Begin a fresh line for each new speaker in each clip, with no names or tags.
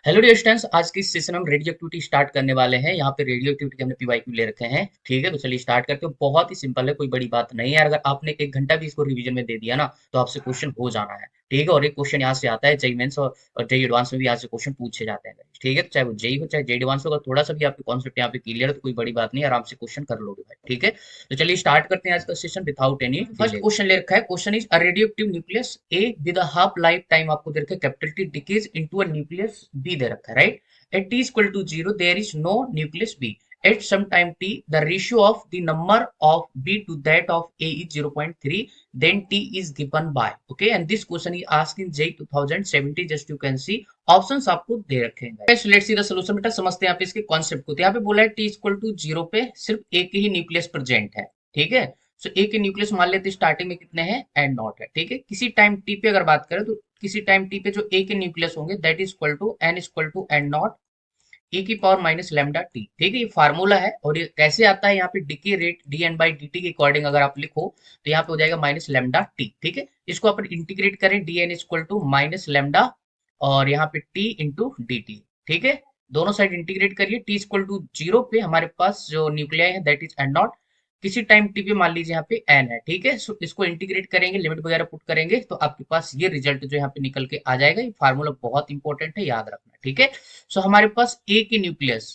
Hello dear students, आज की इस सेशन हम रेडियो एक्टिविटी स्टार्ट करने वाले हैं। यहाँ पे रेडियो एक्टिविटी हमने पीवाईक्यू ले रखे हैं। ठीक है, तो चलिए स्टार्ट करते हैं। बहुत ही सिंपल है, कोई बड़ी बात नहीं है। अगर आपने एक घंटा भी इसको रिवीजन में दे दिया ना, तो आपसे क्वेश्चन हो जाना है। ठीक है, और एक क्वेश्चन यहाँ से आता है जेई मेंस और जेई एडवांस में भी यहाँ से क्वेश्चन पूछे जाते हैं। ठीक है, तो चाहे वो जेई हो चाहे जेई एडवांस होगा, थोड़ा सा भी आपके कॉन्सेप्ट यहाँ पे क्लियर है तो कोई बड़ी बात नहीं है, आराम से क्वेश्चन कर लोगे भाई। ठीक है, तो चलिए स्टार्ट करते हैं आज का session without any. First question ले रखा है, question is a radioactive nucleus A with a half life time, आपको दे रखा है capital T, decays into a nucleus B दे रखा है, right. At t is equal to 0, there is no nucleus B. At some time t, the ratio of the number of B to that of A is 0.3. Then t is given by. Okay, and this question is asked in J 2070. Just you can see options आपको दे रखे हैं। So let's see the solution। बेटा समझते हैं यहाँ पे इसके कॉन्सेप्ट को। तो यहाँ पे बोला है t इक्वल टू 0 पे सिर्फ एक ही न्यूक्लियस प्रेजेंट है। ठीक है, सो एक के न्यूक्लियस मान लेते हैं स्टार्टिंग में कितने हैं, एंड नॉट है। ठीक है, किसी टाइम टी पे अगर बात करें तो किसी टाइम टी पे जो ए के न्यूक्लियस होंगे that is equal to N equal to N not ई की पावर माइनस लेमडा टी। ठीक है, ये फार्मूला है और ये कैसे आता है, यहाँ पे डी की rate d n by d t के अकॉर्डिंग अगर आप लिखो तो यहाँ पे हो जाएगा माइनस लेमडा टी। ठीक है, इसको अपन इंटीग्रेट करें, d n equal to minus lambda और यहाँ पे टी इंटू डी टी। ठीक है, दोनों साइड इंटीग्रेट करिए। टी इक्वल टू 0 पे हमारे पास जो न्यूक्लियाई है दैट इज एन नॉट, किसी टाइम टी पे मान लीजिए यहाँ पे एन है। ठीक है, सो इसको इंटीग्रेट करेंगे, लिमिट वगैरह पुट करेंगे तो आपके पास ये रिजल्ट जो यहाँ पे निकल के आ जाएगा। ये फार्मूला बहुत इंपॉर्टेंट है, याद रखना। ठीक है, सो हमारे पास ए के न्यूक्लियस,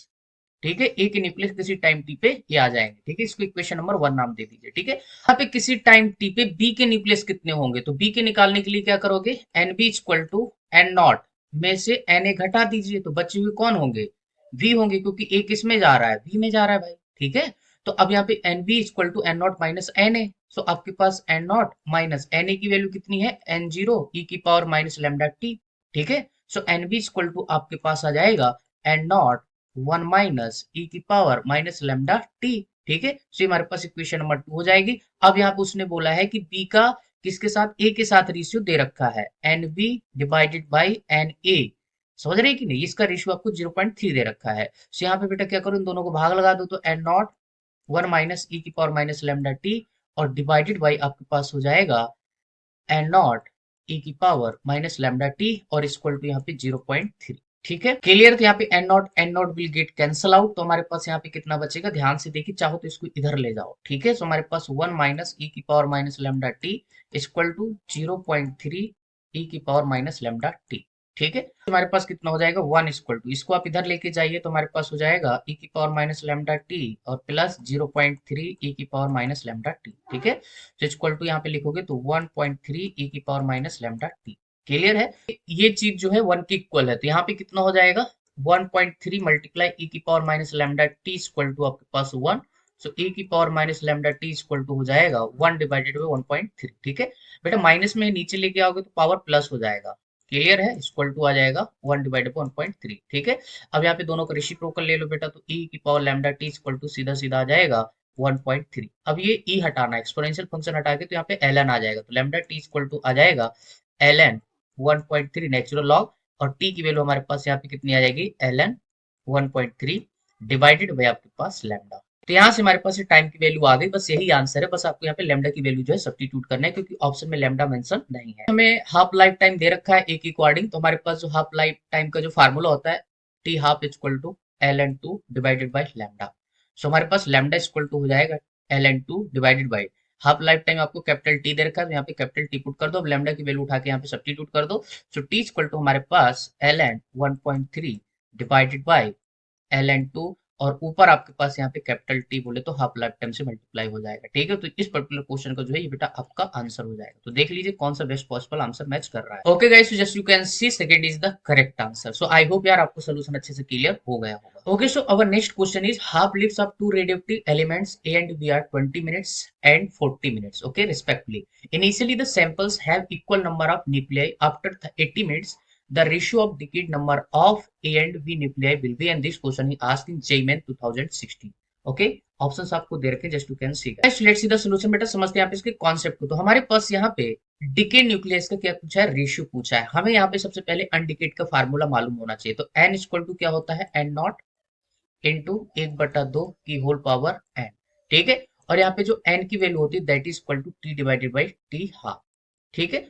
ठीक है, ए के न्यूक्लियस किसी टाइम टी पे ये आ जाएंगे। ठीक है, इसको इक्वेशन नंबर 1 नाम दे दीजिए। ठीक है, यहाँ पे किसी टाइम टी पे बी के न्यूक्लियस कितने होंगे, तो बी के निकालने के लिए क्या करोगे, n B equal to N naught में से एन ए घटा दीजिए, तो बचे हुए कौन होंगे, वी होंगे, क्योंकि ए किस में जा रहा है, वी में जा रहा है भाई। ठीक है, तो अब यहाँ पे N B equal to N not minus N A, so आपके पास N not minus N A की वैल्यू कितनी है, एन जीरो ई की पावर माइनस लेमडा टी। ठीक है, सो एन बी इक्वल टू आपके पास आ जाएगा एन नॉट 1 माइनस ई की पावर माइनस लेमडा टी। ठीक है, सो हमारे पास इक्वेशन नंबर 2 हो जाएगी। अब यहाँ पे उसने बोला है कि बी का किसके साथ, ए के साथ रेशियो दे रखा है, n B divided by n A. समझ रहे हैं कि नहीं, इसका रेशियो आपको 0.3 दे रखा है। सो यहाँ पे बेटा क्या करो, इन दोनों को भाग लगा दो, तो एन नॉट 1 माइनस ई की पावर माइनस लेमडा टी और डिवाइडेड बाई आपके पास हो जाएगा एन नॉट ई की पावर माइनस लेमडा टी और इक्वल टू यहाँ पे 0.3। ठीक है, क्लियर। तो यहाँ पे N naught will get cancel out, तो हमारे पास यहाँ पे कितना बचेगा, ध्यान से देखिए, चाहो तो इसको इधर ले जाओ। ठीक है, सो हमारे पास 1 माइनस ई की power minus lambda t equal to 0.3 e की पावर माइनस लेमडा टी। ठीक है, तो हमारे पास कितना हो जाएगा, 1 इक्वल टू, इसको आप इधर लेके जाइए तो हमारे पास हो जाएगा ई की पावर माइनस लेमडा टी और प्लस 0.3 ई की पावर माइनस लेमडा टी। ठीक है, तो इक्वल टू यहाँ पे लिखोगे तो 1.3 ई की power minus lambda T. Clear है, ये चीज जो है 1 की इक्वल है, तो यहाँ पे कितना हो जाएगा, 1.3 मल्टीप्लाई ई की power minus lambda t equal to आपके पास 1। सो ई की power minus lambda t equal to हो जाएगा 1 डिवाइडेड बाई 1.3। ठीक है, बेटा माइनस में नीचे लेके आओगे तो पावर प्लस हो जाएगा। क्लियर है, इक्वल टू आ जाएगा 1 डिवाइडेड बाई 1.3। ठीक है, अब यहाँ पे दोनों का रेसिप्रोकल ले लो बेटा, तो ई की power lambda T equal to सीधा सीधा आ जाएगा 1.3। अब ये ई हटाना है, एक्सपोनेंशियल फंक्शन हटा के तो यहाँ पे ln आ जाएगा, तो लैम्डा टी इक्वल टू आ जाएगा ln 1.3 नेचुरल लॉग, और टी की वैल्यू हमारे पास यहाँ पे कितनी आ जाएगी, ln 1.3 डिवाइडेड बाई आपके पास लैम्डा। तो यहाँ से हमारे पास ये टाइम की वैल्यू आ गई, बस यही आंसर है। बस आपको यहाँ पे लेमडा की वैल्यू जो है सब्स्टिट्यूट करना है, क्योंकि ऑप्शन में लेमडा मेंशन नहीं है। हमें हाफ लाइफ टाइम दे रखा है एक अकॉर्डिंग, तो हमारे पास जो हाफ लाइफ टाइम का जो फार्मूला होता है, T half equal to L N two divided by lambda. So हमारे पास लेमडा इक्वल टू हो जाएगा L N two divided by half life time, आपको कैपिटल टी दे रखा है तो यहाँ पे कैपिटल टी पुट कर दो, अब लेमडा की वैल्यू उठा के यहाँ पे सब्स्टिट्यूट कर दो। सो टी इक्वल टू हमारे पास L N 1.3 divided by L N two, और ऊपर आपके पास यहाँ पे कैपिटल टी बोले तो हाफ लाइफ टाइम से मल्टीप्लाई हो जाएगा। ठीक है, तो इस पर्टिकुलर क्वेश्चन का जो है ये बेटा आपका आंसर हो जाएगा। तो देख लीजिए कौन सा बेस्ट पॉसिबल आंसर मैच कर रहा है। Okay guys, just you can see second is the correct answer. So I hope यार आपको सोल्यूशन अच्छे से क्लियर हो गया होगा। Okay, so our next question is half lives of two radioactive elements A and B are 20 minutes and 40 minutes, okay, respectively. Initially the samples have equal number of nuclei. After 80 minutes the ratio of decayed number of A and B nuclei will be, and this question is asked in JMAN 2016. Okay, options आपको दे रखे, just you can C. Let's see the solution. बेटा समझते हैं यहाँ पे इसके concept को। तो हमारे पास यहाँ पे डिकेड न्यूक्लियस का क्या पूछा है, रेशियो पूछा है। हमें यहाँ पे सबसे पहले अनडिकेड का फार्मूला मालूम होना चाहिए, तो एन इक्वल टू क्या होता है, एन नॉट इंटू 1/2 की होल पावर एन। ठीक है, और यहाँ पे जो एन की वैल्यू होती है that is equal to t divided by t half. ठीक है,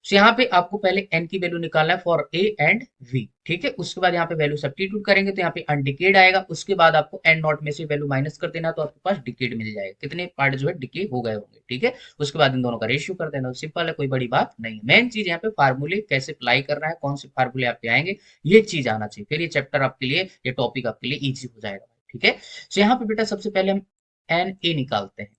सो यहाँ पे आपको पहले n की वैल्यू निकालना है फॉर a एंड v, ठीक है। उसके बाद यहाँ पे वैल्यू सब्स्टिट्यूट करेंगे तो यहाँ पे अनडिकेड आएगा। उसके बाद आपको n नॉट में से वैल्यू माइनस कर देना तो आपके पास डिकेड मिल जाएगा, कितने पार्ट जो है डिके हो गए होंगे, ठीक है। उसके बाद इन दोनों का रेशियो कर देना, सिंपल है, कोई बड़ी बात नहीं है। मेन चीज यहाँ पे फार्मूले कैसे अप्लाई करना है, कौन से फार्मूले आप पे आएंगे, ये चीज आना चाहिए, फिर ये चैप्टर आपके लिए, ये टॉपिक आपके लिए ईजी हो जाएगा, ठीक है। सो यहाँ पे बेटा सबसे पहले हम एन ए निकालते हैं,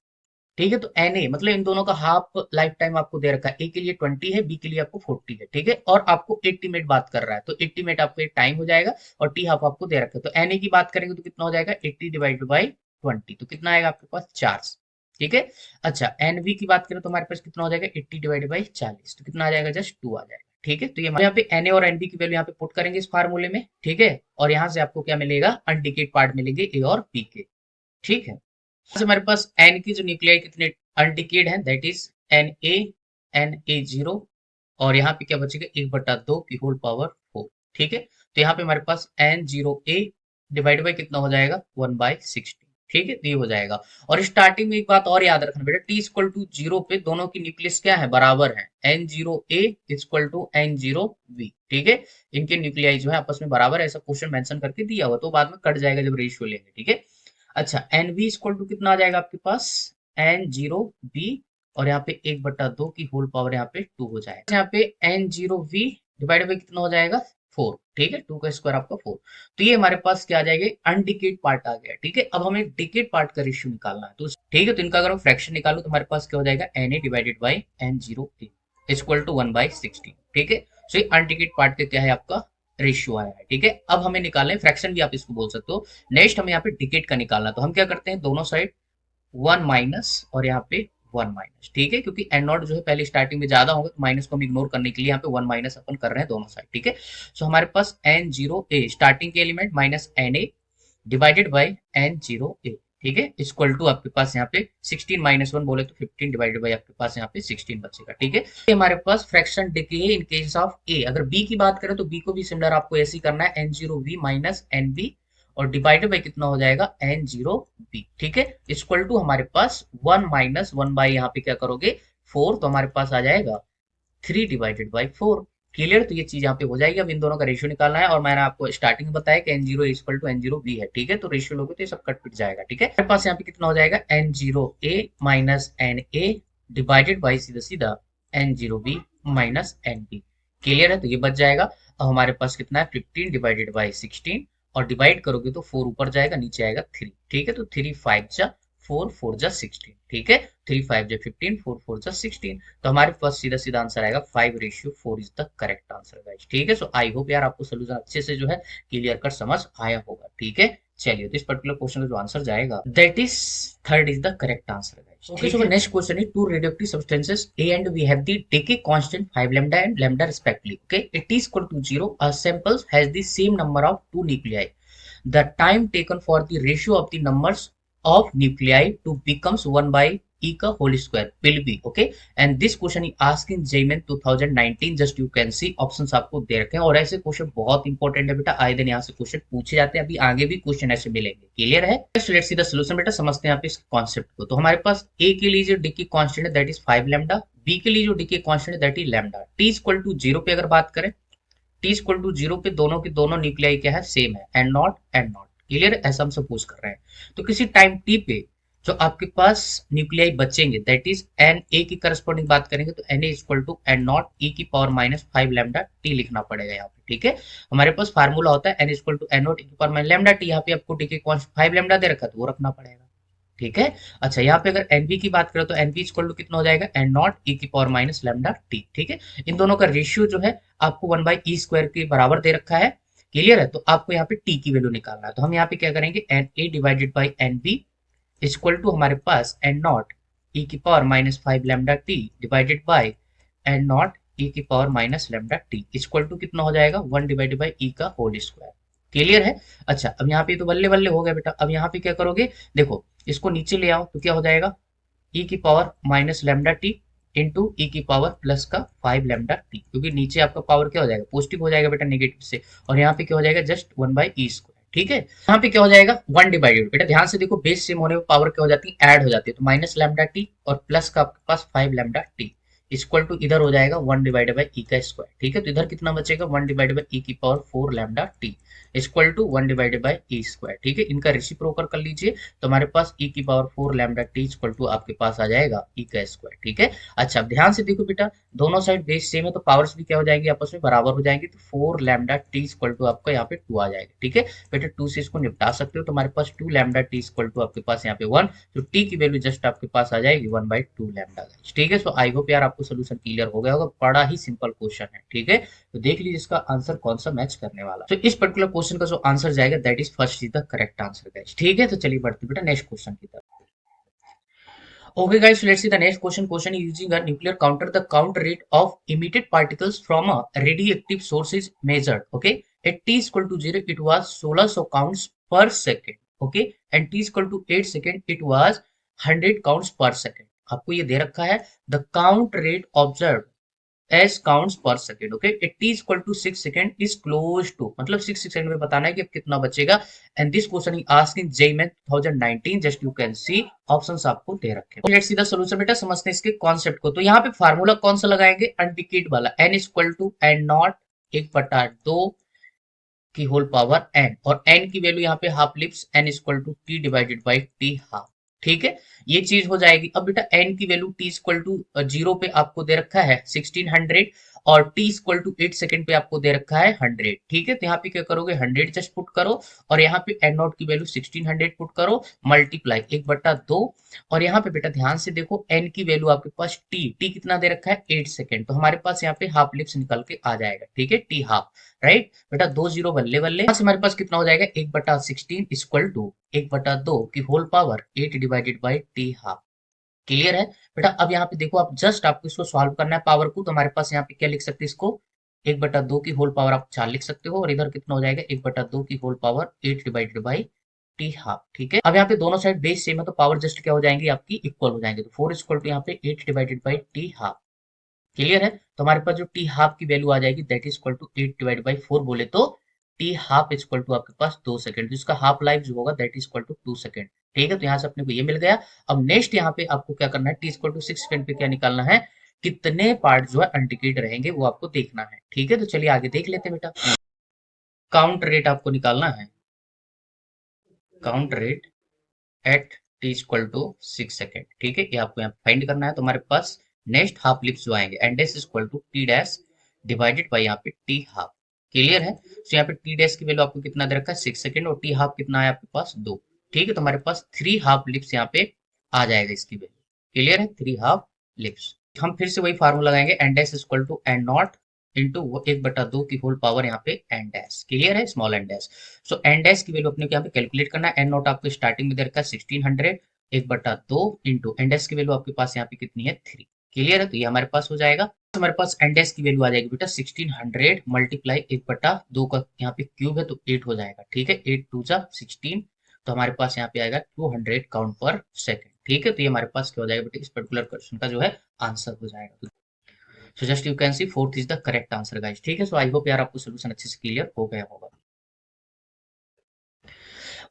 ठीक है। तो एन ए मतलब इन दोनों का हाफ लाइफ टाइम आपको दे रखा है, ए के लिए 20 है, बी के लिए आपको 40 है, ठीक है। और आपको एस्टीमेट बात कर रहा है, तो एस्टीमेट आपको एक टाइम हो जाएगा और टी हाफ आपको दे रखा है। तो एन ए की बात करेंगे तो कितना हो जाएगा 80 डिवाइडेड बाई 20, तो कितना आएगा आपके पास 4, ठीक है। अच्छा एन वी की बात करें तो हमारे पास कितना हो जाएगा 80 डिवाइडेड बाई 40, तो कितना आ जाएगा जस्ट 2 आ जाएगा, ठीक है। तो ये यहाँ पे एन ए और एन बी की वैल्यू यहाँ पे पुट करेंगे इस फार्मूले में, ठीक है। और यहाँ से आपको क्या मिलेगा, अनडिकेट पार्ट मिलेंगे ए और बी के, ठीक है। हमारे पास एन की जो न्यूक्लियाई कितने अनडिकेड है, that is N A zero, और यहाँ पे क्या बचेगा 1/2 की होल पावर 4, ठीक है। तो यहाँ पे हमारे पास N zero A divide by कितना हो जाएगा 1/16, ठीक है। तो ये हो जाएगा। और स्टार्टिंग में एक बात और याद रखना बेटा, टी इक्वल टू जीरो पे दोनों की न्यूक्लियस क्या है, बराबर है, n zero A equal to n zero B, ठीक है। इनके न्यूक्लियाई जो है आपस में बराबर है, ऐसा क्वेश्चन मेंशन करके दिया हुआ, तो बाद में कट जाएगा जब रेशियो लेंगे, ठीक है। अच्छा एन वी इक्वल टू कितना आ जाएगा आपके पास एन जीरो बी, और यहाँ पे 1/2 की होल पावर यहाँ पे 2 हो जाएगा। यहाँ पे n zero B divide by कितना हो जाएगा 4, ठीक है, 2 का स्क्वायर आपका 4। तो ये हमारे पास क्या आ जाएगा अनडिकेट पार्ट आ गया, ठीक है। अब हमें डिकेट पार्ट का रेशियो निकालना है, तो ठीक है। तो इनका अगर हम फ्रैक्शन निकालू तो हमारे पास क्या हो जाएगा n A divided by N zero A equal to 1/16, ठीक है। सो ये अनडिकेट पार्ट का क्या है आपका रेशियो आया है, ठीक है। अब हमें निकालना है फ्रैक्शन भी आप इसको बोल सकते हो। नेक्स्ट हमें यहाँ पे डिकेट का निकालना, तो हम क्या करते हैं दोनों साइड 1 माइनस और यहाँ पे 1 माइनस, ठीक है। क्योंकि एन नॉट जो है पहले स्टार्टिंग में ज्यादा होगा तो माइनस को हम इग्नोर करने के लिए यहाँ पे 1 माइनस अपन कर रहे हैं दोनों साइड, ठीक है। सो हमारे पास एन जीरो ए स्टार्टिंग के element minus N A divided by N zero A, ठीक है, इक्वल टू आपके पास यहाँ पे 16 माइनस 1 बोले तो 15 डिवाइडेड बाई आपके पास यहाँ पे 16 बचेगा, ठीक है। ये हमारे पास फ्रैक्शन डिके है इन केस ऑफ ए। अगर बी की बात करें तो बी को भी सिमिलर आपको ऐसे ही करना है, n zero B minus n B और डिवाइडेड बाई कितना हो जाएगा एन जीरो बी, ठीक है, इक्वल टू हमारे पास 1 माइनस 1 बाई यहाँ पे क्या करोगे 4, तो हमारे पास आ जाएगा 3 डिवाइडेड बाई 4, क्लियर। तो ये चीज यहाँ पे हो जाएगी। अब इन दोनों का रेशियो निकालना है, और मैंने आपको स्टार्टिंग में बताया कि n zero equal to n zero B है, ठीक है। तो रेशियो लोगे तो ये सब कट पिट जाएगा, ठीक है। हमारे पास यहाँ पे कितना हो जाएगा n zero A minus N A divided by सीधा सीधा n zero B minus n B, clear है। तो ये बच जाएगा। अब हमारे पास कितना है 15 डिवाइडेड बाई 16, और डिवाइड करोगे तो 4 ऊपर जाएगा नीचे आएगा 3, ठीक है। तो 3 5 जा 4 4 जा 16, ठीक है। 3 5 जा 15 4 4 जा 16, तो हमारे पास सीधा सीधा आंसर आएगा 5:4 is the correct answer guys, ठीक है। सो आई होप यार आपको सोल्यूशन अच्छे से जो है क्लियर कर समझ आया होगा, ठीक है। चलिए तो इस पर्टिकुलर क्वेश्चन का जो आंसर जाएगा that is third is the correct answer guys, okay. So next question is two radioactive substances A and we have the decay constant 5 lambda and lambda respectively, okay, it is equal to 0, a sample has the same number of two nuclei, the time taken for the ratio of the numbers of nuclei to becomes 1 by e का whole square will be, okay, and this question is asked in JEE 2019, just you can see options आपको दे रखे हैं। और ऐसे question बहुत important है बेटा, आए दिन यहाँ से क्वेश्चन पूछे जाते हैं, अभी आगे भी क्वेश्चन ऐसे मिलेंगे, क्लियर है। लेट्स सी द सॉल्यूशन बेटा, समझते हैं यहाँ पे इस कॉन्सेप्ट को। तो हमारे पास ए के लिए जो डिके कांस्टेंट है दैट इज 5 लैम्डा, बी के लिए जो डिके कांस्टेंट है that is lambda, T equal to 0 पे अगर बात करें, टी इक्वल टू 0 पे दोनों के दोनों न्यूक्लियाई क्या है सेम है, and not and not, clear है, ऐसा हम सपोज कर रहे हैं। तो किसी टाइम टी पे जो आपके पास न्यूक्लियाई बचेंगे दैट इज एन ए की करस्पॉन्डिंग बात करेंगे तो N A equal to N not ई की पावर माइनस 5 लैम्डा टी लिखना पड़ेगा यहाँ पे, ठीक है। हमारे पास फार्मूला होता है N equal to N not ई की पावर माइनस लैम्डा टी, यहाँ पे आपको टी के 5 लैम्डा दे रखा है तो वो रखना पड़ेगा, ठीक है। अच्छा यहाँ पे अगर एनबी की बात करें तो एनबी इक्वल टू कितना हो जाएगा एन नॉट ई की पावर माइनस लैम्डा टी, ठीक है। इन दोनों का रेशियो जो है आपको 1 बाई ई स्क्वायर के बराबर दे रखा है, क्लियर है। तो आपको यहाँ पे टी की वैल्यू निकालना है, तो हम यहाँ पे क्या करेंगे N A divided by N B equal to हमारे पास एन नॉट ई की power minus 5 lambda T divided by N not ई की power minus lambda T equal to कितना हो जाएगा 1 डिवाइडेड बाई ई का होल स्क्वायर, क्लियर है। अच्छा अब यहाँ पे तो बल्ले बल्ले हो गया बेटा, अब यहाँ पे क्या करोगे देखो इसको नीचे ले आओ तो क्या हो जाएगा ई की power minus lambda T into e की पावर प्लस का 5 लैम्डा टी, क्योंकि नीचे आपका पावर क्या हो जाएगा पॉजिटिव हो जाएगा बेटा नेगेटिव से, और यहाँ पे क्या हो जाएगा जस्ट 1 बाई ई स्क्वायर, ठीक है। यहाँ पे क्या हो जाएगा 1 डिवाइडेड, बेटा ध्यान से देखो बेस सेम होने पर पावर क्या हो जाती है ऐड हो जाती है, तो माइनस लैम्डा टी और प्लस का आपके पास 5 लैम्डा टी इक्वल टू इधर हो जाएगा 1 डिवाइडेड बाई ई का स्क्वायर। ठीक है, तो इधर कितना बचेगा 1 डिवाइडेड बाई ई की power 4 lambda T equal to 1 divided by e square. ठीक है, इनका रेसिप्रोकल कर लीजिए तो हमारे पास ई की power 4 lambda T equal to आपके पास आ जाएगा ई का स्क्वायर। ठीक है, अच्छा अब ध्यान से देखो बेटा, दोनों साइड बेस सेम है तो पावर्स भी क्या हो जाएंगी, आपस में बराबर हो जाएंगी, तो 4 लैम्डा टी इक्वल टू आपका यहाँ पे 2 आ जाएगा। ठीक है बेटा, 2 से इसको निपटा सकते हो तो हमारे पास 2 लैम्डा टी इक्वल टू आपके पास यहाँ पे 1, तो टी की वैल्यू जस्ट आपके पास आ जाएगी 1/2 लैम्डा। ठीक है, सो आई होप यार आपको सोल्यूशन क्लियर हो गया होगा, बड़ा ही सिंपल क्वेश्चन है। ठीक है, तो देख लीजिए इसका आंसर कौन सा मैच करने वाला। तो इस पर्टिकुलर क्वेश्चन का जो आंसर जाएगा that is first is the correct answer guys. ठीक है, तो चलिए बढ़ते बेटा नेक्स्ट क्वेश्चन की तरफ। Okay guys, so let's see the next question. Question is using a nuclear counter. The count rate of emitted particles from a radioactive source is measured. Okay, at t is equal to 0, it was 1600 counts per second. Okay, and t is equal to 8 second, it was 100 counts per second. आपको ये दे रखा है the count rate observed as counts per second. Okay, at T equal to 6 second is close to, मतलब 6 second में बताना है कि अब कितना बचेगा। And this question is asking JEE Mains 2019, just you can see options आपको दे रखे हैं। लेट्स सी द सॉल्यूशन बेटा, समझते हैं इसके कॉन्सेप्ट को। तो यहाँ पे फार्मूला कौन सा लगाएंगे, अनडिकेट वाला, n equal to N naught 1/2 की होल पावर एन, और एन की वैल्यू यहाँ पे half lives, n equal to t divided by t half. ठीक है, ये चीज हो जाएगी। अब बेटा एन की वैल्यू टी इक्वल टू 0 पे आपको दे रखा है 1600, और टी इक्वल टू 8 सेकंड पे आपको दे रखा है 100। ठीक है, तो यहाँ पे क्या करोगे 100 जस्ट पुट करो, और यहाँ पे एन नॉट की वैल्यू 1600 पुट करो, मल्टीप्लाई 1/2, और यहाँ पे बेटा ध्यान से देखो एन की वैल्यू आपके पास टी कितना दे रखा है 8 सेकंड, तो हमारे पास यहाँ पे हाफ लिप्स निकल के आ जाएगा। ठीक है, टी हाफ, राइट बेटा, 2 जीरो बल्ले बल्ले, यहाँ से हमारे पास कितना हो जाएगा 1/16 इक्वल टू 1/2 की whole power 8 divided by t half. Clear है बेटा, अब यहाँ पे देखो आप जस्ट आपको इसको सॉल्व करना है पावर को, तो हमारे पास यहाँ पे क्या लिख सकते हैं इसको, 1/2 की होल पावर आप 4 लिख सकते हो, और इधर कितना हो जाएगा 1/2 की whole power 8 divided by t half. ठीक है, अब यहाँ पे दोनों साइड बेस सेम है तो पावर जस्ट क्या हो जाएंगी आपकी इक्वल हो जाएंगे, तो 4 इक्वल टू यहाँ पे 8 divided by t half. Clear है, तो हमारे पास जो टी हाफ की वैल्यू आ जाएगी that is equal to 8 divide by 4 बोले तो t half is equal to आपके पास 2 सेकंड, तो इसका हाफ लाइफ जो होगा that is equal to 2 second. ठीक है, तो यहाँ से अपने को ये मिल गया। अब नेक्स्ट यहाँ पे आपको क्या करना है, टी इक्वल टू 6 सेकंड पे क्या निकालना है, कितने पार्ट जो है अनटिकेट रहेंगे वो आपको देखना है। ठीक है, तो चलिए आगे देख लेते हैं बेटा। काउंट रेट आपको निकालना है, count rate at T equal to 6 second. ठीक है, ये आपको यहाँ फाइंड करना है, तो हमारे पास नेक्स्ट हाफ लिप्स जो आएंगे n dash equal to t dash divided by यहाँ पे टी हाफ। क्लियर है, तो यहाँ पे टी डैश की वैल्यू आपको कितना दे रखा है 6 सेकेंड, और टी हाफ कितना है आपके पास 2। ठीक है, तो हमारे पास 3 हाफ लिप्स यहाँ पे आ जाएगा इसकी वैल्यू। क्लियर है, 3 हाफ लिप्स। हम फिर से वही फार्मूला लगाएंगे, n dash equal to N naught into 1/2 की होल पावर यहाँ पे एन डैश। क्लियर है, small n dash. So n dash की वैल्यू अपने को यहाँ पे कैलकुलेट करना है, एन नॉट आपको स्टार्टिंग में दे रखा है 1600, 1/2 इंटू एन डैश की वैल्यू आपके पास यहाँ पे कितनी है 3। क्लियर है, तो ये हमारे पास हो जाएगा। तो हमारे पास एन डैश की वैल्यू आ जाएगी बेटा 1600 मल्टीप्लाई 1/2 का यहाँ पे क्यूब है तो 8 हो जाएगा। ठीक है, 8 2 जा 16, तो हमारे पास यहाँ पे आएगा 200 काउंट पर सेकेंड। ठीक है, तो ये हमारे पास क्या हो जाएगा बेटा, इस पर्टिकुलर क्वेश्चन का जो है आंसर हो जाएगा। So just you can C fourth is the correct answer guys. ठीक है, सो आई होप यार आपको सोल्यूशन अच्छे से क्लियर हो गया होगा।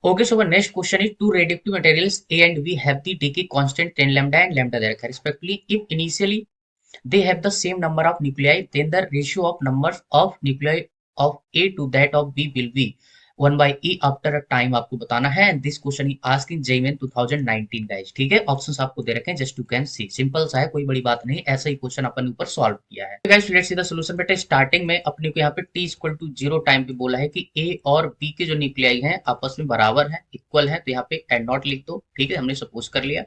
Okay, so our next question is two radioactive materials A and B have the decay constant 10 lambda and lambda there respectively. If initially they have the same number of nuclei, then the ratio of numbers of nuclei of A to that of B will be 1/e after a time आपको बताना है। And this question is asking JEE 2019 guys. ठीक है, options आपको दे रखे हैं, just you can C, simple सा है, कोई बड़ी बात नहीं, ऐसा ही क्वेश्चन अपन ऊपर सॉल्व किया है। Guys let's see the solution बेटा। स्टार्टिंग में अपने को यहाँ पे t इक्वल टू 0 टाइम पे बोला है कि a और b के जो न्यूक्लियाई हैं आपस में बराबर हैं, इक्वल है, तो यहाँ पे एन नॉट लिख दो। ठीक है, हमने सपोज कर लिया।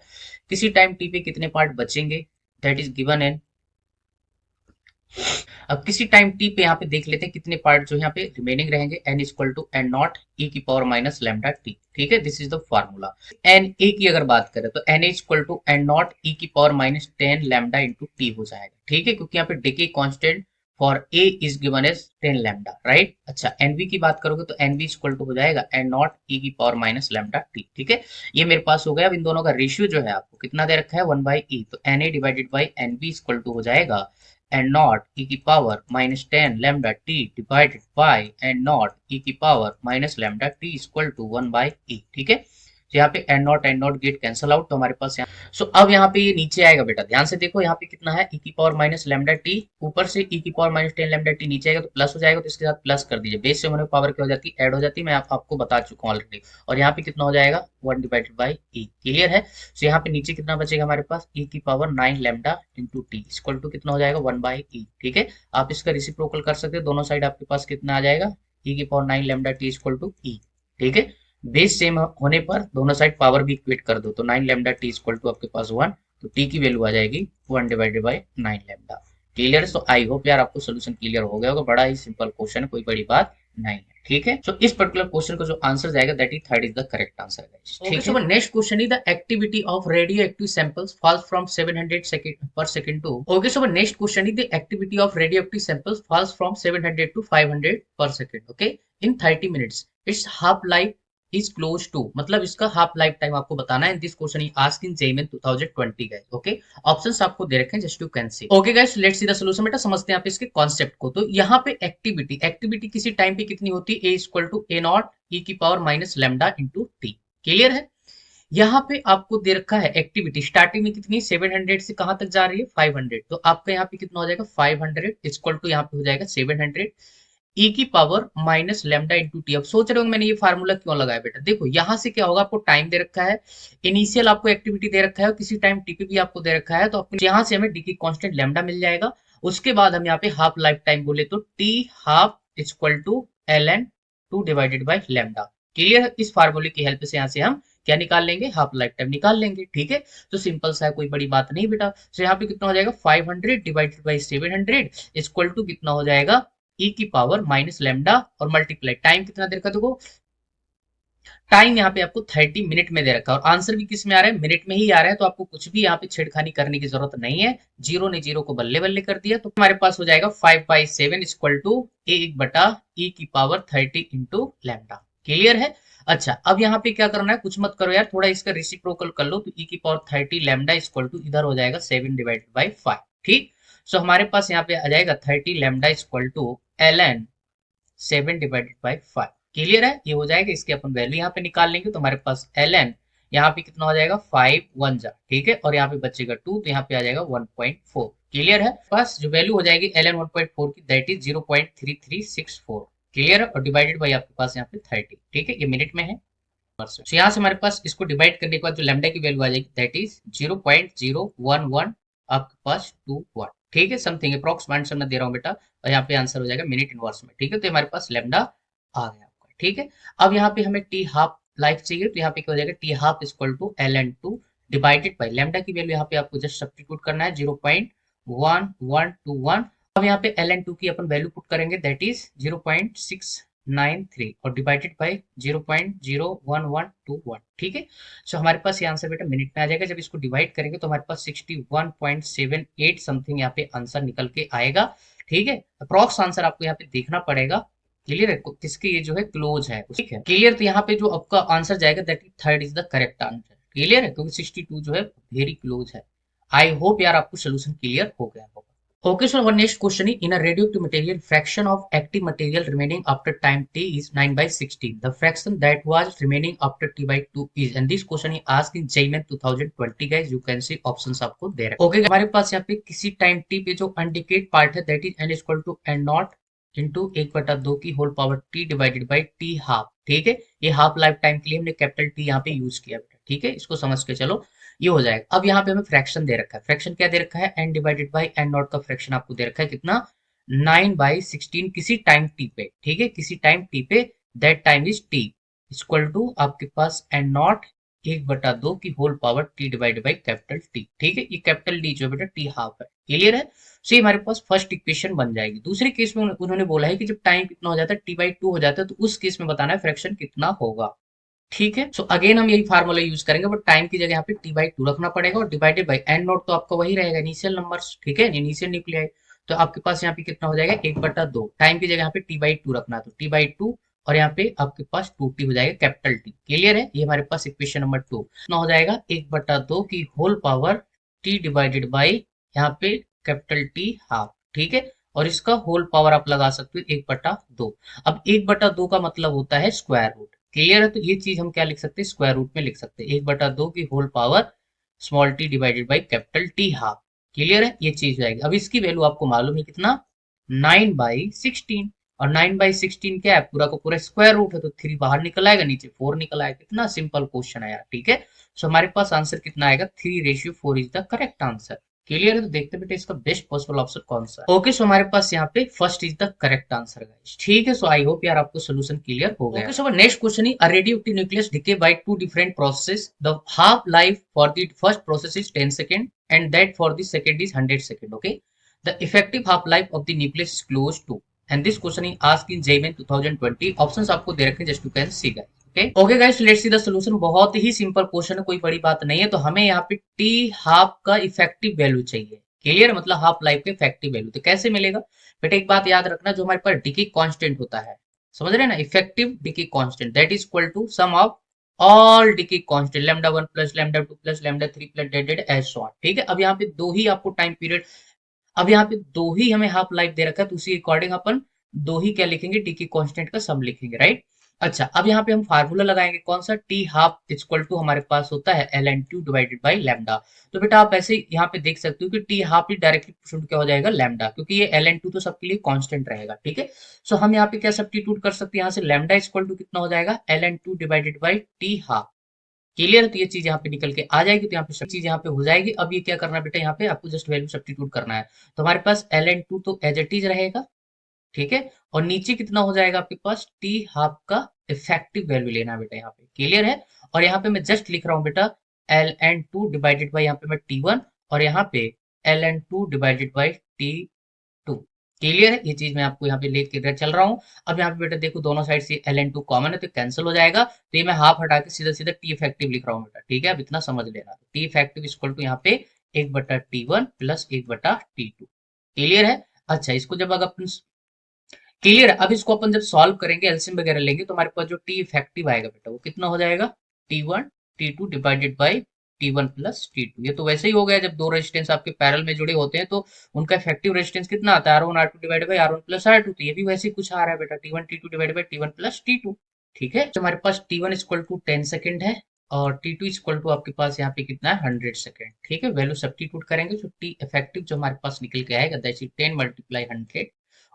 किसी टाइम t पे कितने पार्ट बचेंगे दैट इज गिवन इन। अब किसी टाइम टी पे यहाँ पे देख लेते हैं कितने पार्ट जो यहाँ पे रिमेनिंग रहेंगे, N equal to N not ई की पावर माइनस लैम्डा टी। ठीक है, this is the formula. N A की अगर बात करें तो N equal to N not ई की power minus 10 lambda into T हो जाएगा। ठीक है, क्योंकि यहाँ पे decay constant for A is given as 10 lambda, right. अच्छा, एनवी की बात करोगे तो एनवी इक्वल टू हो जाएगा एन नॉट ई की पावर माइनस लैम्डा टी। ठीक है, ये मेरे पास हो गया। अब इन दोनों का रेशियो जो है आपको कितना दे रखा है 1/e, तो N A divided by N B equal to हो जाएगा एन नॉट ई की power minus 10 lambda T divided by N not ई की power minus lambda T equal to 1/e। ठीक है, तो यहाँ पे N not get cancel out, तो हमारे पास यहाँ सो अब यहाँ पे ये नीचे आएगा बेटा, ध्यान से देखो यहाँ पे कितना है ई की पावर माइनस लैम्डा टी, ऊपर से ई की पावर माइनस 10 लैम्डा टी नीचे आएगा तो प्लस हो जाएगा, तो इसके साथ प्लस कर दीजिए, बेस से होने पावर क्या हो जाती है, ऐड हो जाती है, मैं आपको बता चुका हूँ ऑलरेडी। और यहाँ पे कितना हो जाएगा 1 डिवाइडेड बाई ई, क्लियर है। तो यहाँ पे नीचे कितना बचेगा हमारे पास ई की power 9 lambda into t equal to कितना हो जाएगा 1 बाई ई, ठीक है। आप इसका रेसिप्रोकल कर सकते हैं, दोनों साइड आपके पास कितना आ जाएगा ई की power 9 lambda T equal to e, ठीक है। बेस सेम होने पर दोनों साइड पावर भी इक्वेट कर दो, तो 9 लैम्डा टी इक्वल टू आपके पास 1, तो टी की वैल्यू आ जाएगी 1 divided by 9 lambda, clear. So I hope यार आपको सोल्यूशन क्लियर हो गया होगा, बड़ा ही सिंपल क्वेश्चन है, कोई बड़ी बात नहीं है, ठीक है। सो इस पर्टिकुलर क्वेश्चन का जो आंसर जाएगा that is third is the correct answer guys, ठीक है। So next question is the activity of radio active samples falls from 700 second per second to, okay. So next question is the activity of radio active samples falls from 700 to 500 per second, okay, in 30 minutes, it's half life is close to, मतलब इसका half life time आपको बताना है। This question is asked in JEE 2020 guys, okay. Options आपको दे रखे हैं, just you can C, okay guys. Let's see the solution, बेटा समझते हैं आप इसके कॉन्सेप्ट को। तो यहाँ पे एक्टिविटी किसी टाइम पे कितनी होती है, ए इक्वल टू ए नॉट ई की power minus lambda into T, clear है। यहाँ पे आपको दे रखा है एक्टिविटी स्टार्टिंग में कितनी 700 से कहां तक जा रही है 500, तो आपका यहाँ पे कितना हो जाएगा 500 इक्वल टू यहाँ पे हो जाएगा 700 ई की power minus lambda into T. अब सोच रहे हो मैंने ये फार्मूला क्यों लगाया बेटा, देखो यहाँ से क्या होगा, आपको टाइम दे रखा है, इनिशियल आपको एक्टिविटी दे रखा है और किसी टाइम टीपी भी आपको दे रखा है, तो आपको यहाँ से हमें डी की कांस्टेंट लेमडा मिल जाएगा। उसके बाद हम यहाँ पे हाफ लाइफ टाइम बोले तो t half equal to L N two divided by lambda, clear है। इस फार्मूले की हेल्प से यहाँ से हम क्या निकाल लेंगे, हाफ लाइफ टाइम निकाल लेंगे, ठीक है। तो सिंपल सा है, कोई बड़ी बात नहीं बेटा। तो यहाँ पे कितना हो जाएगा 500 डिवाइडेड बाई 700 इक्वल टू कितना हो जाएगा ई की पावर माइनस लेमडा और मल्टीप्लाई टाइम कितना दे रखा, देखो टाइम यहाँ पे आपको 30 मिनट में दे रखा है और आंसर भी किस में आ रहा है, मिनट में ही आ रहा है, तो आपको कुछ भी यहाँ पे छेड़खानी करने की जरूरत नहीं है। जीरो ने जीरो को बल्ले बल्ले कर दिया, तो हमारे पास हो जाएगा 5/7 इक्वल टू एक बटा ई की पावर 30 इंटू लैम्डा, क्लियर है। अच्छा अब यहाँ पे क्या करना है, कुछ मत करो यार, थोड़ा इसका रेसिप्रोकल कर लो, तो ई की पावर 30 लैम्डा इक्वल टू इधर हो जाएगा 7 डिवाइडेड बाई 5, ठीक। सो हमारे पास यहाँ पे आ जाएगा 30 lambda equal to L n 7 divided by 5, clear है। ये हो जाएगा, इसकी अपन वैल्यू यहाँ पे निकाल लेंगे, तो हमारे पास एल एन यहाँ पे कितना हो जाएगा 5 1 जा, ठीक है, और यहाँ पे बचेगा 2, तो यहाँ पे आ जाएगा 1.4, क्लियर है। पास जो वैल्यू हो जाएगी एल एन 1.4 की दैट इज 0.3364, क्लियर है, और डिवाइडेड बाई आपके पास यहाँ पे 30, ठीक है, ये मिनट में है। तो यहाँ से हमारे पास इसको डिवाइड करने के बाद जो लैम्डा की वैल्यू आ जाएगी दैट इज 0.011 आपके पास 21, ठीक है, समथिंग अप्रॉक्स आंसर मैं दे रहा हूँ बेटा, और यहाँ पे आंसर हो जाएगा मिनट इनवर्स में, ठीक है। तो हमारे पास लैम्डा आ गया आपका, ठीक है। अब यहाँ पे हमें टी हाफ लाइफ चाहिए, तो यहाँ पे क्या हो जाएगा t half equal to L N two divided by lambda की वैल्यू यहाँ पे आपको जस्ट सब्स्टिट्यूट करना है 0.1121। अब यहाँ पे एल एन टू की अपन वैल्यू पुट करेंगे दैट इज 0.693 और डिवाइडेड बाई 0.01121, ठीक है। सो हमारे पास ये आंसर बेटा मिनट में आ जाएगा, जब इसको डिवाइड करेंगे तो हमारे पास 61.78 समथिंग यहाँ पे आंसर निकल के आएगा, ठीक है। अप्रॉक्स आंसर आपको यहाँ पे देखना पड़ेगा, क्लियर है, किसके ये जो है क्लोज है, ठीक है, क्लियर। तो यहाँ पे जो आपका आंसर जाएगा that is third is the correct answer, clear है, क्योंकि 62 जो है वेरी क्लोज है। आई होप यार आपको सोल्यूशन क्लियर हो गया होगा। Okay, so our next question is in a radioactive material, fraction of active material remaining after time t is 9/16. The fraction that was remaining after t by 2 is, and this question is asked in JEE 2020 guys, you can see options आपको दे रहे हैं। Okay, हमारे पास यहाँ पे किसी time t पे जो undecayed part है that is n equal to n naught into 1/2 की whole power t divided by t half, ठीक है। ये हाफ लाइफ टाइम के लिए हमने कैपिटल T यहाँ पे यूज किया, ठीक है, इसको समझ के चलो, ये हो जाएगा। अब यहाँ पे हमें फ्रैक्शन दे रखा है, फ्रैक्शन क्या दे रखा है n divided by n not का फ्रैक्शन आपको दे रखा है कितना 9/16 किसी टाइम t पे, ठीक है, किसी टाइम t पे, that time is t equal to आपके पास n नॉट 1/2 की whole power t divided by capital T, ठीक है। ये कैपिटल D जो है बेटा t हाफ है, क्लियर है। सो ये हमारे पास फर्स्ट इक्वेशन बन जाएगी। दूसरे केस में उन्होंने बोला है कि जब टाइम कितना हो जाता है t/2 हो जाता है, तो उस केस में बताना है फ्रैक्शन कितना होगा, ठीक है। सो अगेन हम यही फार्मूला यूज करेंगे, बट टाइम की जगह यहाँ पे t/2 रखना पड़ेगा और डिवाइडेड बाई n नॉट तो आपका वही रहेगा इनिशियल नंबर, ठीक है, इनिशियल न्यूक्लियाई। तो आपके पास यहाँ पे कितना हो जाएगा 1/2, टाइम की जगह यहाँ पे t/2 रखना, तो t/2 और यहाँ पे आपके पास 2t हो जाएगा कैपिटल T, क्लियर है। ये हमारे पास इक्वेशन नंबर 2 कितना हो जाएगा 1/2 की whole power t divided by यहाँ पे कैपिटल T हाफ, ठीक है, और इसका होल पावर आप लगा सकते हो 1/2। अब 1/2 का मतलब होता है स्क्वायर रूट, क्लियर है? तो ये चीज हम क्या लिख सकते हैं, स्क्वायर रूट में लिख सकते हैं, 1/2 की whole power small t divided by capital T half. Clear है? ये चीज जाएगी। अब इसकी वैल्यू आपको मालूम है कितना, 9/16। और 9/16 क्या है, पूरा का पूरा स्क्वायर रूट है, तो 3 बाहर निकल आएगा, नीचे 4 निकल आएगा। कितना सिंपल क्वेश्चन है यार। ठीक है, सो हमारे पास आंसर कितना आएगा, 3:4 is the correct answer. Clear है? तो देखते हैं बेटा इसका बेस्ट पॉसिबल ऑप्शन कौन सा है। ओके, सो हमारे पास यहाँ पे first is the correct answer guys. ठीक है, सो आई होप यार आपको सोल्यूशन क्लियर हो गया। Okay, so next question is a radioactive nucleus decay by two different process, the half life for the first process is 10 second and that for the second is 100 second. Okay, the effective half life of the nucleus is close to, and this question is asked in JEE 2020. Options आपको दे रखे हैं, just you can see guys. Okay guys, let's see the solution. बहुत ही simple question है, कोई बड़ी बात नहीं है। तो हमें यहाँ पे टी हाफ का इफेक्टिव वैल्यू चाहिए। क्लियर? मतलब हाफ लाइफ का इफेक्टिव वैल्यू तो कैसे मिलेगा बेटा, एक बात याद रखना, जो हमारे पास डिके कांस्टेंट होता है, समझ रहे हैं ना, effective decay constant that is equal to sum of all decay constant λ1 plus λ2 plus λ3 plus dead edge so on. ठीक है, अब यहाँ पे दो ही आपको टाइम पीरियड, अब यहाँ पे दो ही हमें हाफ लाइफ दे रखा है, तो उसी अकॉर्डिंग अपन दो ही क्या लिखेंगे, डी की कांस्टेंट का सम लिखेंगे, राइट। अच्छा, अब यहाँ पे हम फार्मूला लगाएंगे कौन सा, टी हाफ इक्वल टू हमारे पास होता है l N two divided by lambda. तो बेटा आप ऐसे यहाँ पे देख सकते हो कि टी हाफ ही डायरेक्टली पुट क्या हो जाएगा, लैम्डा, क्योंकि ये एल एन टू तो सबके लिए कांस्टेंट रहेगा। ठीक है, सो हम यहाँ पे क्या सब्स्टिट्यूट कर सकते हैं, यहाँ से लैम्डा इक्वल टू कितना हो जाएगा, L N two divided by t half. Clear है? तो ये चीज यहाँ पे निकल के आ जाएगी, तो यहाँ पे सब चीज यहाँ पे हो जाएगी। अब ये क्या करना है बेटा, यहाँ पे आपको जस्ट वैल्यू सब्स्टिट्यूट करना है। तो हमारे पास एल एन टू तो एज इट इज रहेगा, ठीक है, और नीचे कितना हो जाएगा आपके पास, टी हाफ का इफेक्टिव वैल्यू लेना है बेटा यहाँ पे। क्लियर है? और यहाँ पे मैं जस्ट लिख रहा हूँ बेटा l N two divided by यहाँ पे मैं टी वन, और यहाँ पे l N two divided by t two. Clear है? ये चीज मैं आपको यहाँ पे लेके इधर चल रहा हूँ। अब यहाँ पे बेटा देखो, दोनों साइड से एल एन टू कॉमन है, तो कैंसिल हो जाएगा। तो ये मैं हाफ हटा के सीधा सीधा टी इफेक्टिव लिख रहा हूँ बेटा। ठीक है, अब इतना समझ लेना, टी इफेक्टिव इक्वल टू यहाँ पे 1/T1 प्लस 1/T2। क्लियर है? अच्छा, इसको जब अगर अपन, क्लियर है, अब इसको अपन जब सॉल्व करेंगे, एलसीएम वगैरह लेंगे, तो हमारे पास जो टी इफेक्टिव आएगा बेटा, वो कितना हो जाएगा, T1 T2 divided by T1 plus T2। ये तो वैसे ही हो गया, जब दो रेजिस्टेंस आपके पैरेलल में जुड़े होते हैं तो उनका इफेक्टिव रेजिस्टेंस कितना आता है, R1 R2 divided by R1 plus R2। तो ये भी वैसे ही कुछ आ रहा है बेटा, T1 T2 divided by T1 plus T2। ठीक है, तो हमारे पास T1 इक्वल टू 10 सेकंड है, और T2 इक्वल टू आपके पास यहाँ पे कितना है, 100 सेकंड। ठीक है, वैल्यू सब्स्टिट्यूट करेंगे तो टी इफेक्टिव जो हमारे पास निकल के आएगा, दैट इज 10 मल्टीप्लाई 100,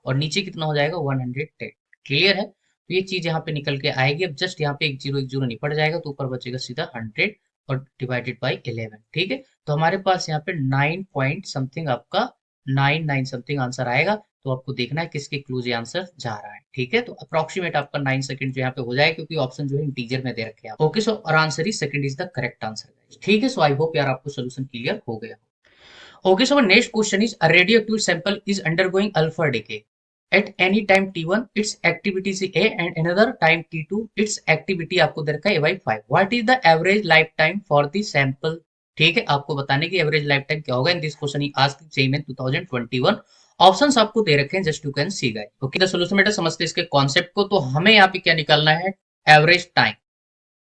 और नीचे कितना हो जाएगा, 110। क्लियर है? तो ये चीज यहाँ पे निकल के आएगी। अब जस्ट यहाँ पे एक जीरो निपट जाएगा, तो ऊपर बचेगा सीधा 100 और डिवाइडेड बाई 11। ठीक है, तो हमारे पास यहाँ पे 9 पॉइंट समथिंग आपका 99 समथिंग आंसर आएगा। तो आपको देखना है किसके क्लूज ये आंसर जा रहा है। ठीक है, तो अप्रोक्सीमेट आपका 9 सेकंड जो यहाँ पे हो जाएगा, क्योंकि ऑप्शन जो है इंटीजर में दे रखे हैं। ओके, सो और answer is second is the correct answer. ठीक है, सो आई होप यार आपको सोल्यूशन क्लियर हो गया। Okay, so our next question is a radioactive sample is undergoing alpha decay. At any time t1, its activity is A, and another time t2, its activity आपको दे रखा है A/5. What is the average lifetime for the sample? ठीक है, आपको बताने की average life time क्या होगा। In this question asked JEE 2021। Options आपको दे रखे हैं, just you can see guys. Okay, the solution बेटा समझते हैं इसके कॉन्सेप्ट को। तो हमें यहाँ पे क्या निकालना है, average time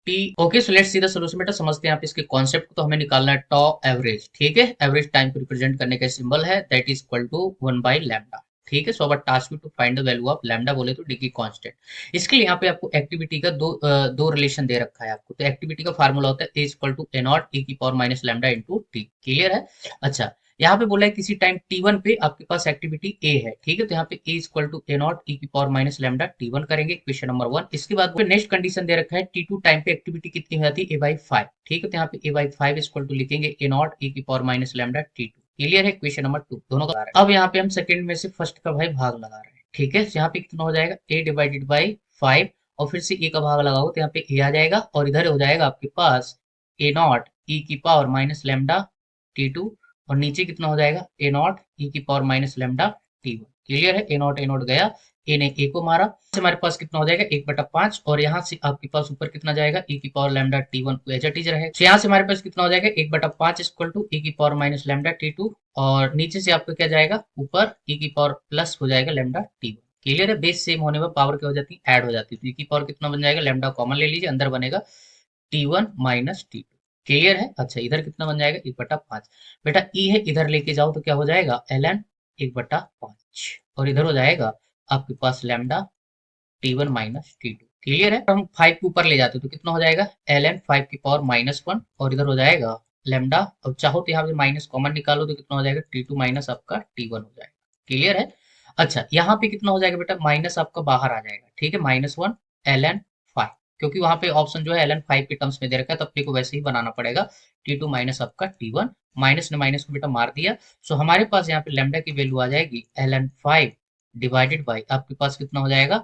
T. Okay, so let's see the solution बेटा, समझते हैं यहाँ पे इसके कॉन्सेप्ट को। तो हमें निकालना है टॉ एवरेज। ठीक है, एवरेज टाइम को रिप्रेजेंट करने का सिंबल है दैट इज इक्वल टू 1/λ। ठीक है, सो अब task to find the value of lambda, बोले तो डी की कांस्टेंट। इसके लिए यहाँ पे आपको एक्टिविटी का दो रिलेशन दे रखा है आपको। तो एक्टिविटी का फार्मूला होता है ए इक्वल टू ए नॉट ई की power minus lambda into T. Clear है? अच्छा, यहाँ पे बोला है किसी टाइम t1 पे आपके पास एक्टिविटी a है। ठीक है, तो यहाँ पे a equal to a naught ई की पावर माइनस लैम्डा t1 करेंगे, क्वेश्चन नंबर 1। इसके बाद नेक्स्ट कंडीशन दे रखा है t2 टाइम पे एक्टिविटी कितनी हो जाती है a/5। ठीक है, तो यहाँ पे a/5 इक्वल टू लिखेंगे ए नॉट ई की power minus lambda t2। Clear है? क्वेश्चन नंबर 2 दोनों का। अब यहाँ पे हम सेकंड में से फर्स्ट का भाई भाग लगा रहे हैं। ठीक है, यहाँ पे कितना हो जाएगा, a डिवाइडेड बाई 5, और फिर से a का भाग लगाओ तो यहाँ पे a आ जाएगा, और इधर हो जाएगा आपके पास ए नॉट ई की पावर माइनस लैम्डा t2, और नीचे कितना हो जाएगा, ए नॉट ई की power minus lambda t1। Clear है? ए नॉट गया, ए ने ए को मारा, से हमारे पास कितना हो जाएगा 1/5, और यहाँ से आपके पास ऊपर कितना जाएगा, ई की पावर लैम्डा t1 को एज इट इज रहेगा। तो यहाँ से हमारे पास कितना हो जाएगा 1/5 इक्वल टू ई की पावर माइनस लैम्डा t2, और नीचे से आपको क्या जाएगा, ऊपर ई की पावर प्लस हो जाएगा लैम्डा t1। क्लियर है? बेस सेम होने पर पावर क्या हो जाती है, ऐड हो जाती है। तो ई की पावर कितना बन जाएगा, लैम्डा कॉमन ले लीजिए, अंदर बनेगा t1 माइनस t2। क्लियर है? अच्छा, इधर कितना बन जाएगा 1/5। बेटा ई है, इधर लेके जाओ तो क्या हो जाएगा ln 1/5, और इधर हो जाएगा आपके पास lambda t1 minus t2। Clear है। हम 5 के ऊपर ले जाते हैं तो कितना हो जाएगा, ln 5 की पावर -1 और इधर हो जाएगा लेमडा। अब चाहो तो यहाँ पे माइनस कॉमन निकालो तो कितना हो जाएगा, T2 माइनस आपका T1 हो जाएगा। क्लियर है। अच्छा यहाँ पे कितना हो जाएगा बेटा, माइनस आपका बाहर आ जाएगा, ठीक है, -1 ln 5, क्योंकि वहां पे ऑप्शन जो है ln 5 के टर्म्स में दे रखा है तो अपने को वैसे ही बनाना पड़ेगा। T2 माइनस आपका T1, माइनस ने माइनस को बेटा मार दिया। सो हमारे पास यहाँ पे लेमडा की वैल्यू आ जाएगी ln 5 डिवाइडेड बाई आपके पास कितना हो जाएगा,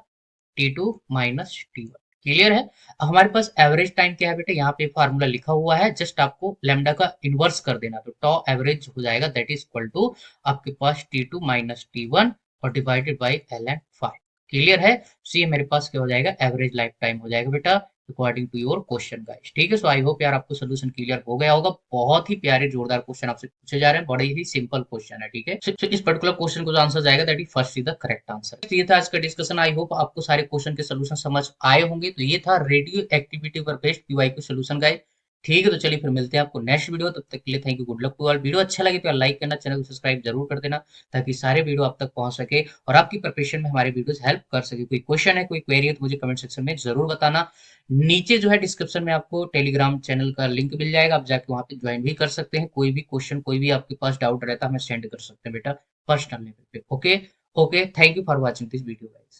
T2 माइनस T1। क्लियर है। अब हमारे पास एवरेज टाइम क्या है बेटा, यहाँ पे फार्मूला लिखा हुआ है, जस्ट आपको लेमडा का इनवर्स कर देना तो टॉ एवरेज हो जाएगा, दैट इज इक्वल टू आपके पास T2 माइनस T1 और डिवाइडेड बाई ln 5। क्लियर है। सो ये मेरे पास क्या हो जाएगा, एवरेज लाइफ टाइम हो जाएगा बेटा, according to your question guys. ठीक है। सो आई होप यार आपको सोल्यूशन क्लियर हो गया होगा। बहुत ही प्यारे जोरदार क्वेश्चन आपसे पूछे जा रहे हैं, बड़े ही सिंपल क्वेश्चन है। ठीक है। So, इस पर्टिकुलर क्वेश्चन को जो आंसर जाएगा that is first is the correct answer. तो ये था आज का डिस्कशन। आई होप आपको सारे क्वेश्चन के सोल्यूशन समझ आए होंगे। तो ये था रेडियो एक्टिविटी पर बेस्ड पीवाईक्यू सोल्यूशन गाइड। ठीक है। तो चलिए फिर मिलते हैं आपको नेक्स्ट वीडियो, तब तक के लिए thank you, good luck to all. Video अच्छा लगे तो लाइक करना, चैनल को सब्सक्राइब जरूर कर देना ताकि सारे वीडियो आप तक पहुंच सके और आपकी प्रिपरेशन में हमारे वीडियोस हेल्प कर सके। कोई क्वेश्चन है, कोई क्वेरी है तो मुझे कमेंट सेक्शन में जरूर बताना। नीचे जो है डिस्क्रिप्शन में आपको टेलीग्राम चैनल का लिंक मिल जाएगा, आप जाके वहां पे ज्वाइन भी कर सकते हैं। कोई भी क्वेश्चन, कोई भी आपके पास डाउट रहता है हमें सेंड कर सकते हैं बेटा पर्सनल लेवल पे। Okay. Okay, thank you for watching this video guys.